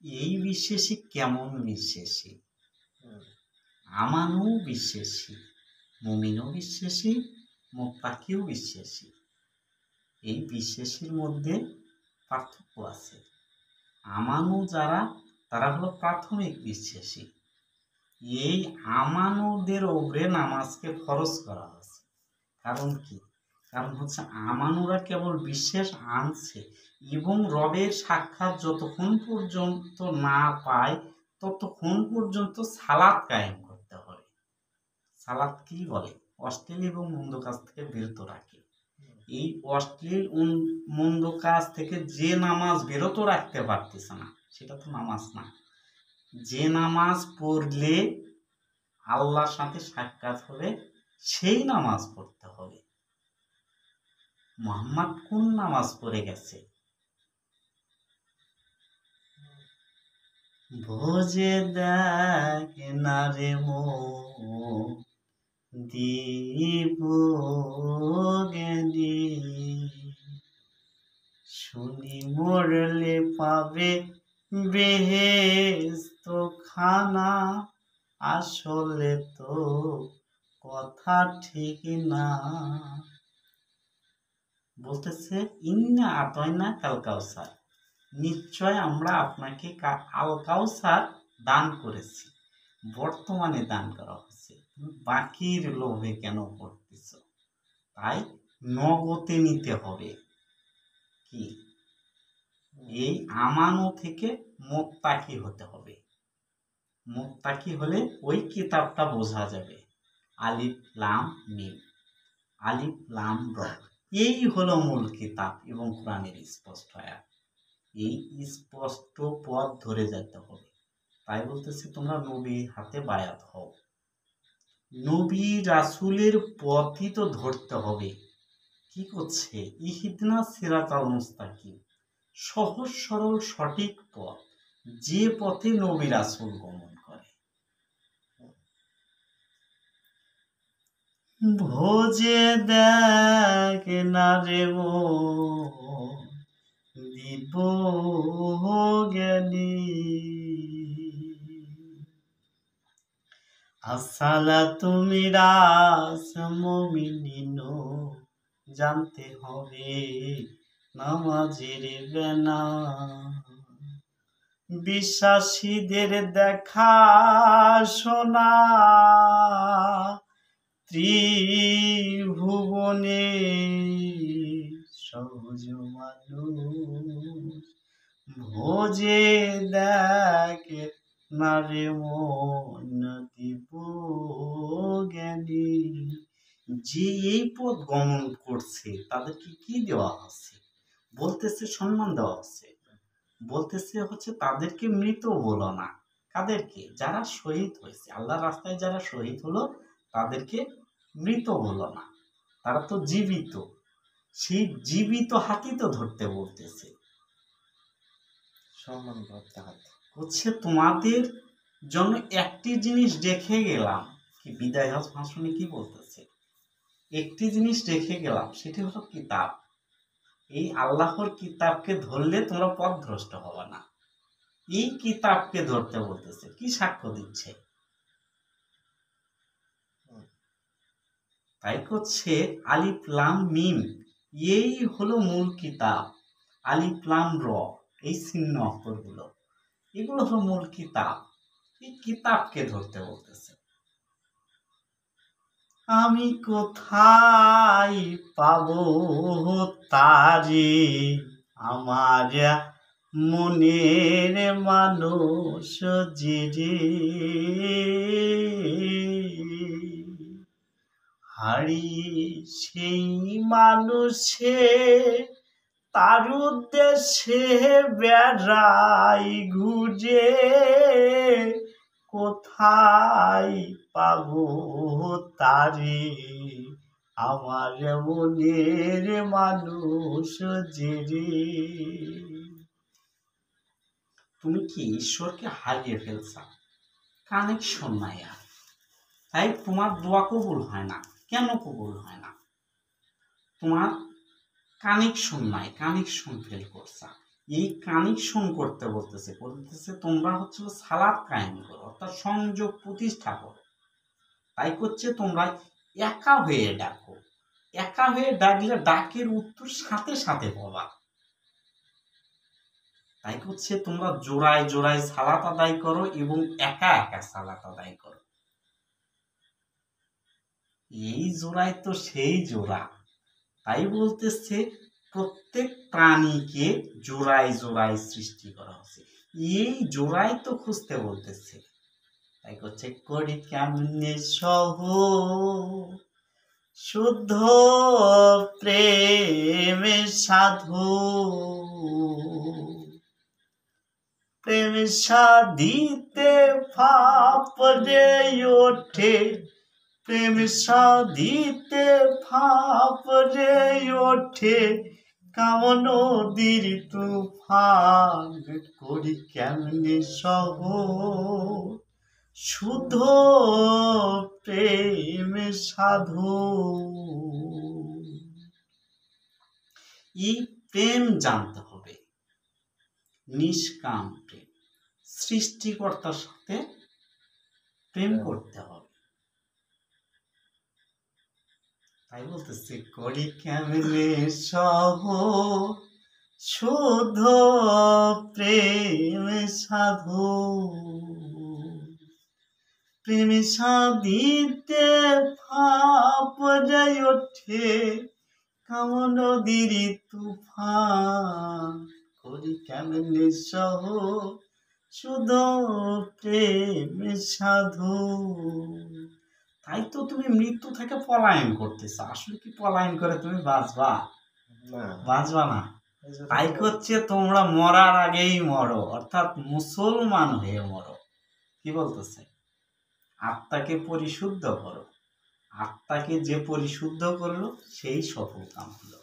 এই বিশ্বাসী কেমন বিশ্বাসী? আমানও বিশ্বাসী, মুমিনও বিশ্বাসী, মুত্তাকিও বিশ্বাসী। এই বিশ্বাসীর মধ্যে পার্থক্য আছে। আমানু যারা, তারা হলো প্রাথমিক বিশ্বাসী। এই আমানুদের ওপরে নামাজকে ফরজ করা হয়েছে। কারণ কি? কারণ হচ্ছে আমানুরা কেবল বিশ্বাস আনছে এবং রবের সাক্ষাৎ যতক্ষণ পর্যন্ত না পায় ততক্ষণ পর্যন্ত সালাত কায়েম করতে হবে। সালাত কি বলে? অশ্লীল এবং মন্দ কাজ থেকে বিরত রাখে। এই অশ্লীল মন্দ কাজ থেকে যে নামাজ বিরত রাখতে পারতেছে না, সেটা তো নামাজ না। যে নামাজ পড়লে আল্লাহর সাথে সাক্ষাৎ হবে সেই নামাজ পড়তে হবে। মুহাম্মদ কোন নামাজ পড়ে গেছে? ভোজে দেখ না রে মন দিব জ্ঞানী, শুনি মরলে পাবে বেহেশত খানা, আসলে তো কথা ঠিক না। বলতেছে ইন্না আতাইনা কাল কাউসার, নিশ্চয় আমরা আপনাকে আল কাউসার দান করেছি। বর্তমানে দান করা হচ্ছে, বাকির লোভে কেন পড়তেছ? তাই নগদে নিতে হবে। কি? এই আমানো থেকে মুত্তাকি হতে হবে। মুত্তাকি হলে ওই কিতাবটা বোঝা যাবে। আলিফ লাম মিম, আলিফ লাম র, এই হলো মূল কিতাব এবং কোরআনের স্পষ্ট আয়াত। এই স্পষ্ট পথ ধরে যেতে হবে। তাই বলতেছি তোমরা নবীর হাতে বায়াত হও। নবী রাসূলের পথই তো ধরতে হবে। কি করছে? ইহদিনা সিরাতাল মুস্তাকিম, সহজ সরল সঠিক পথ, যে পথে নবী রাসূল গমন করে। ভোজে দেখ না রে মন দিব জ্ঞানী, আসসালাতু মিরাস মুমিনিন, জানতে হবে নামাজের বেনা। বিশ্বাসীদের দেখা শোনা ত্রিভুবনে, সহজ মানুষ ভোজে দেখ না রে মন দিব জ্ঞানী। যে এই পথ গমন করছে তাদেরকে কি দেওয়া হচ্ছে? বলতেছে সম্মান দেওয়া হচ্ছে। বলতেছে হচ্ছে তাদেরকে মৃত বলো না। কাদেরকে? যারা শহীদ হয়েছে, আল্লাহর রাস্তায় যারা শহীদ হলো তাদেরকে মৃত বলো না। তারা তো জীবিত। সেই জীবিত হাতি তো ধরতে বলতেছে। সম্মান করতে হচ্ছে তোমাদের জন্য একটি জিনিস রেখে গেলাম। কি বিদায় হজ ভাষণে কি বলতেছে? একটি জিনিস রেখে গেলাম, সেটি হলো কিতাব। এই আল্লাহর কিতাবকে ধরলে তোমরা পথভ্রষ্ট হবে না। এই কিতাবকে ধরতে বলতেছে। কি সাক্ষ্য দিচ্ছে? তাই করছে আলিফ লাম মিম, এই হলো মূল কিতাব। আলিফ লাম র, এই চিহ্ন অক্ষরগুলো, এগুলো হলো মূল কিতাব। এই কিতাবকে ধরতে বলতেছে। আমি কোথায় পাবো তারে, আমার মনের মানুষ যে হারিয়ে সেই মানুষে, তার উদ্দেশ্যে বেড়াই ঘুরে। কোথায় পাবো তারে, আমার মনের মানুষ যে। তুমি কি ঈশ্বরকে হারিয়ে ফেলছ? কানেকশন নাই আর, তাই তোমার দোয়া কবুল হয় না। কেন কবুল হয় না? তোমার কানেকশন নাই, কানেকশন ফেল করছ। এই কানেকশন করতে বলতেছে তোমরা হচ্ছে সালাত কায়েম করো, অর্থাৎ সংযোগ প্রতিষ্ঠা করো। তাই করছে তোমরা একা হয়ে ডাকো, একা হয়ে ডাকলে ডাকের উত্তর সাথে সাথে পাবা। তাই হচ্ছে তোমরা জোড়ায় জোড়ায় সালাত আদায় করো এবং একা একা সালাত আদায় করো। এই জোড়ায় তো সেই জোড়া, তাই বলতেছে প্রত্যেক প্রাণীকে জোড়ায় জোড়ায় সৃষ্টি করা হচ্ছে, এই জোড়ায় তো খুঁজতে বলতেছে। তাই হচ্ছে করি কেমনে সহ শুদ্ধ প্রেমে সাধু, প্রেম সাধিতে ফাপরে ওঠে, প্রেম সাধিতে ফাপরে ওঠে, কামন নদীর তুফান করি কেমনে সহ শুদ্ধ প্রেম সাধু। এই প্রেম জানতে হবে, নিষ্কাম প্রেম, সৃষ্টিকর্তার সাথে প্রেম করতে হবে। তাই বলতেছে করি কেমনে সহ শুদ্ধ প্রেম সাধু, প্রেম সাধিতে ফাপরে ওঠে, কামন নদীর তুফান করি কেমনে সহ শুদ্ধ প্রেম সাধু। তাই তো তুমি মৃত্যু থেকে পলায়ন করতেছ, আসলে কি পলায়ন করে তুমি বাঁচবা? বাঁচবা না। তাই হচ্ছে তোমরা মরার আগেই মরো, অর্থাৎ মুসলমান হয়ে মরো। কি বলতেছে? আত্মাকে পরিশুদ্ধ করো, আত্মাকে যে পরিশুদ্ধ করলো সেই সফল কাম হলো।